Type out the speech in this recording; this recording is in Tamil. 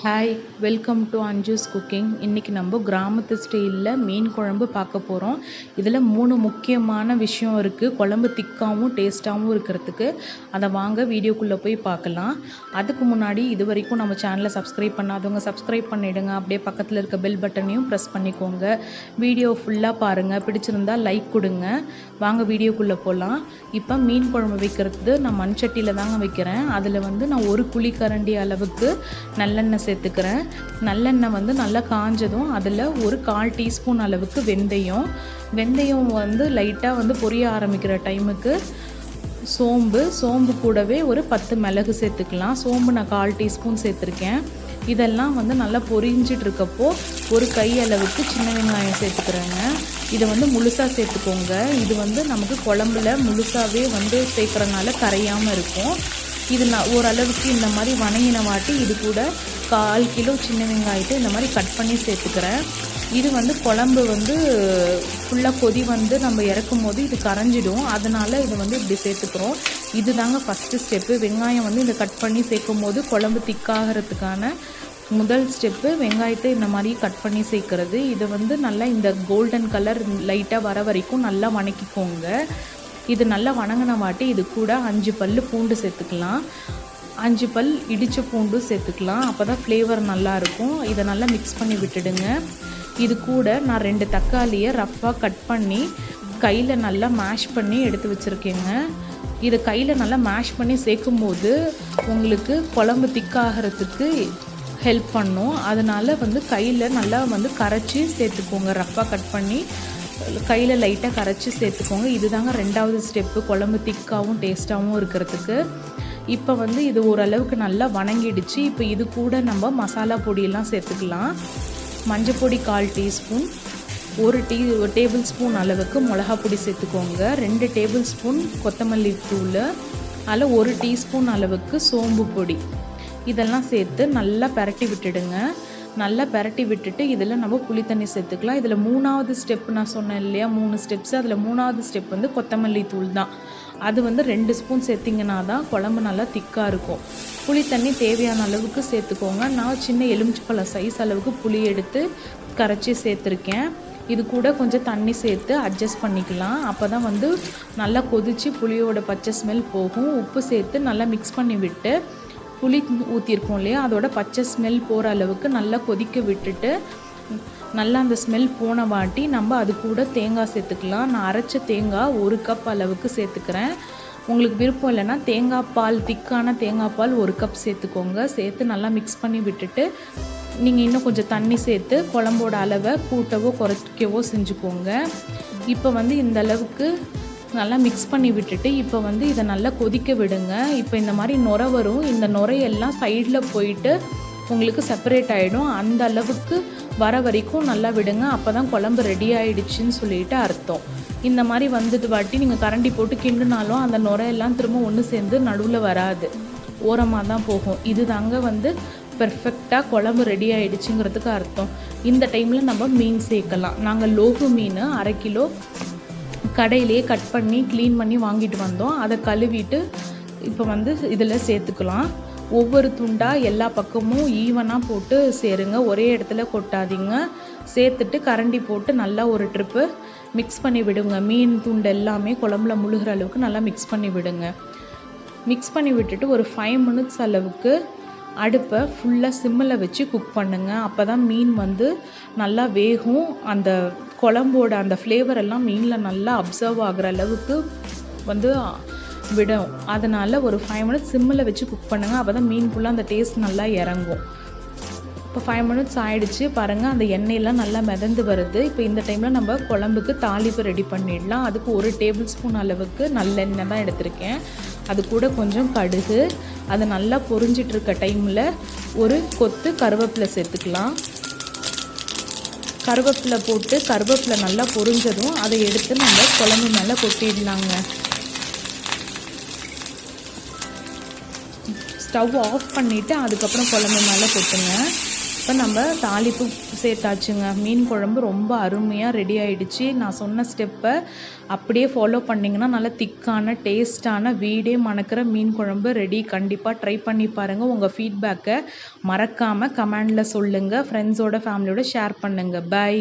Hi, welcome to Anju's cooking. இன்றைக்கி நம்ம கிராமத்து ஸ்டைலில் மீன் குழம்பு பார்க்க போகிறோம். இதில் 3 முக்கியமான விஷயம் இருக்குது. குழம்பு திக்காகவும் டேஸ்ட்டாகவும் இருக்கிறதுக்கு. அதை வாங்க வீடியோக்குள்ளே போய் பார்க்கலாம். அதுக்கு முன்னாடி இது வரைக்கும் நம்ம சேனலை சப்ஸ்கிரைப் பண்ணாதவங்க சப்ஸ்கிரைப் பண்ணிவிடுங்க. அப்படியே பக்கத்தில் இருக்க பெல் பட்டனையும் ப்ரெஸ் பண்ணிக்கோங்க. வீடியோ ஃபுல்லாக பாருங்கள். பிடிச்சிருந்தால் லைக் கொடுங்க. வாங்க வீடியோக்குள்ளே போகலாம். இப்போ மீன் குழம்பு வைக்கிறது நான் மண் சட்டியில் தாங்க வைக்கிறேன். அதில் நான் 1 குழிக்கரண்டி அளவுக்கு நல்லெண்ணெய் சேர்த்துக்கிறேன். நல்லெண்ணெய் நல்லா காஞ்சதும் அதில் ஒரு 1/4 டீஸ்பூன் அளவுக்கு வெந்தயம் லைட்டாக பொரிய ஆரம்பிக்கிற டைமுக்கு சோம்பு கூடவே ஒரு 10 மிளகு சேர்த்துக்கலாம். சோம்பு நான் 1/4 டீஸ்பூன் சேர்த்துருக்கேன். இதெல்லாம் நல்லா பொரிஞ்சிட்டு இருக்கப்போ ஒரு கை அளவுக்கு சின்ன வெங்காயம் சேர்த்துக்கிறேங்க. இதை முழுசாக சேர்த்துக்கோங்க. இது நமக்கு குழம்புல முழுசாகவே சேர்க்குறனால கரையாமல் இருக்கும். இது நான் ஓரளவுக்கு இந்த மாதிரி வணங்கின வாட்டி இது கூட 1/4 கிலோ சின்ன வெங்காயத்தை இந்த மாதிரி கட் பண்ணி சேர்த்துக்கிறேன். இது குழம்பு ஃபுல்லாக கொதி நம்ம இறக்கும் போது இது கரைஞ்சிடும். அதனால் இது இப்படி சேர்த்துக்கிறோம். இது தாங்க ஃபஸ்ட்டு ஸ்டெப்பு. வெங்காயம் இந்த கட் பண்ணி சேர்க்கும் போது குழம்பு திக்காகிறதுக்கான முதல் ஸ்டெப்பு வெங்காயத்தை இந்த மாதிரி கட் பண்ணி சேர்க்குறது. இதை நல்லா இந்த கோல்டன் கலர் லைட்டாக வர வரைக்கும் நல்லா வணக்கிக்கோங்க. இது நல்லா வணங்கின வாட்டி இது கூட 5 பல் பூண்டு சேர்த்துக்கலாம். 5 பல் இடித்த பூண்டு சேர்த்துக்கலாம். அப்போ தான் ஃப்ளேவர் நல்லாயிருக்கும். இதை நல்லா மிக்ஸ் பண்ணி விட்டுடுங்க. இது கூட நான் 2 தக்காளியை ரஃப்பாக கட் பண்ணி கையில் நல்லா மேஷ் பண்ணி எடுத்து வச்சுருக்கேங்க. இதை கையில் நல்லா மேஷ் பண்ணி சேர்க்கும் போது உங்களுக்கு குழம்பு திக்காகிறதுக்கு ஹெல்ப் பண்ணும். அதனால் கையில் நல்லா கரைச்சி சேர்த்துக்கோங்க. ரஃப்பாக கட் பண்ணி கையில் லைட்டாக கரைச்சி சேர்த்துக்கோங்க. இது தாங்க 2வது ஸ்டெப்பு குழம்பு திக்காகவும் டேஸ்ட்டாகவும் இருக்கிறதுக்கு. இப்போ இது ஓரளவுக்கு நல்லா வணங்கிடுச்சு. இப்போ இது கூட நம்ம மசாலா பொடியெல்லாம் சேர்த்துக்கலாம். மஞ்சள் பொடி 1/4 டீஸ்பூன், 1 டேபிள் ஸ்பூன் அளவுக்கு மிளகா பொடி சேர்த்துக்கோங்க. 2 டேபிள் ஸ்பூன் கொத்தமல்லி தூள், அதில் 1 டீஸ்பூன் அளவுக்கு சோம்பு பொடி. இதெல்லாம் சேர்த்து நல்லா பரட்டி விட்டுடுங்க. நல்லா பரட்டி விட்டுட்டு இதில் நம்ம புளி தண்ணி சேர்த்துக்கலாம். இதில் 3வது ஸ்டெப் நான் சொன்னேன் இல்லையா, 3 ஸ்டெப்ஸ். அதில் 3வது ஸ்டெப் கொத்தமல்லி தூள் தான். அது 2 ஸ்பூன் சேர்த்திங்கன்னா தான் குழம்பு நல்லா திக்காக இருக்கும். புளி தண்ணி தேவையான அளவுக்கு சேர்த்துக்கோங்க. நான் சின்ன எலுமிச்சப்பழ சைஸ் அளவுக்கு புளி எடுத்து கரைச்சி சேர்த்துருக்கேன். இது கூட கொஞ்சம் தண்ணி சேர்த்து அட்ஜஸ்ட் பண்ணிக்கலாம். அப்போ தான் நல்லா கொதித்து புளியோட பச்சை ஸ்மெல் போகும். உப்பு சேர்த்து நல்லா மிக்ஸ் பண்ணி விட்டு புளி ஊற்றிருக்கோம் இல்லையா, அதோட பச்சை ஸ்மெல் போகிற அளவுக்கு நல்லா கொதிக்க விட்டுட்டு நல்லா அந்த ஸ்மெல் போன வாட்டி நம்ம அது கூட தேங்காய் சேர்த்துக்கலாம். நான் அரைச்ச தேங்காய் 1 கப் அளவுக்கு சேர்த்துக்கிறேன். உங்களுக்கு விருப்பம் இல்லைன்னா தேங்காய் பால், திக்கான தேங்காய் பால் 1 கப் சேர்த்துக்கோங்க. சேர்த்து நல்லா மிக்ஸ் பண்ணி விட்டுட்டு நீங்கள் இன்னும் கொஞ்சம் தண்ணி சேர்த்து குழம்போட அளவை கூட்டவோ குறைக்கவோ செஞ்சுக்கோங்க. இப்போ இந்த அளவுக்கு நல்லா மிக்ஸ் பண்ணி விட்டுட்டு இப்போ இதை நல்லா கொதிக்க விடுங்க. இப்போ இந்த மாதிரி நுரை வரும். இந்த நுரையெல்லாம் சைடில் போயிட்டு உங்களுக்கு செப்பரேட் ஆகிடும். அந்த அளவுக்கு வர வரைக்கும் நல்லா விடுங்க. அப்போ தான் குழம்பு ரெடி ஆகிடுச்சின்னு சொல்லிட்டு அர்த்தம். இந்த மாதிரி வாட்டி நீங்கள் கரண்டி போட்டு கிண்டுனாலும் அந்த நுரையெல்லாம் திரும்ப ஒன்று சேர்ந்து நடுவில் வராது, ஓரமாக தான் போகும். இது தாங்க பெர்ஃபெக்டாக குழம்பு ரெடி ஆகிடுச்சுங்கிறதுக்கு அர்த்தம். இந்த டைமில் நம்ம மீன் சேர்க்கலாம். நாங்கள் லோகு மீன் 1/2 கிலோ கடையிலேயே கட் பண்ணி க்ளீன் பண்ணி வாங்கிட்டு வந்தோம். அதை கழுவிட்டு இப்போ இதில் சேர்த்துக்கலாம். ஒவ்வொரு துண்டாக எல்லா பக்கமும் ஈவனாக போட்டு சேருங்க. ஒரே இடத்துல கொட்டாதீங்க. சேர்த்துட்டு கரண்டி போட்டு நல்லா ஒரு ட்ரிப்பு மிக்ஸ் பண்ணி விடுங்க. மீன் துண்டு எல்லாமே குழம்புல முழுகிற அளவுக்கு நல்லா மிக்ஸ் பண்ணி விடுங்க. மிக்ஸ் பண்ணி விட்டுட்டு ஒரு 5 மினிட்ஸ் அளவுக்கு அடுப்பை ஃபுல்லாக சிம்மில் வச்சு குக் பண்ணுங்கள். அப்போ தான் மீன் நல்லா வேகும். அந்த குழம்போட அந்த ஃப்ளேவர் எல்லாம் மீனில் நல்லா அப்சர்வ் ஆகிற அளவுக்கு விடும். அதனால் ஒரு 5 மினிட்ஸ் சிம்மில் வச்சு குக் பண்ணுங்கள். அப்போ தான் மீன் ஃபுல்லாக அந்த டேஸ்ட் நல்லா இறங்கும். இப்போ 5 மினிட்ஸ் ஆகிடுச்சு பாருங்கள். அந்த எண்ணெயெல்லாம் நல்லா மிதந்து வருது. இப்போ இந்த டைமில் நம்ம குழம்புக்கு தாளிப்பு ரெடி பண்ணிடலாம். அதுக்கு 1 டேபிள் ஸ்பூன் அளவுக்கு நல்லெண்ணெய் தான் எடுத்திருக்கேன். அது கூட கொஞ்சம் கடுகு. அது நல்லா பொரிஞ்சிட்டு இருக்க டைமில் ஒரு கொத்து கருவேப்பிலை சேர்த்துக்கலாம். கருவேப்பிலை போட்டு கருவேப்பிலை நல்லா பொரிஞ்சதும் அதை எடுத்து நம்ம குழம்பு மேலே கொட்டிடலாங்க. ஸ்டவ் ஆஃப் பண்ணிவிட்டு அதுக்கப்புறம் குழம்பு மேலே கொட்டுங்க. இப்போ நம்ம தாளிப்பு சேர்த்தாச்சுங்க. மீன் குழம்பு ரொம்ப அருமையாக ரெடி ஆயிடுச்சு. நான் சொன்ன ஸ்டெப்பை அப்படியே ஃபாலோ பண்ணிங்கன்னா நல்ல திக்கான டேஸ்டான வீடே மணக்கிற மீன் குழம்பு ரெடி. கண்டிப்பாக ட்ரை பண்ணி பாருங்கள். உங்கள் ஃபீட்பேக்கை மறக்காமல் கமெண்டில் சொல்லுங்கள். ஃப்ரெண்ட்ஸோட ஃபேமிலியோட ஷேர் பண்ணுங்கள். பை.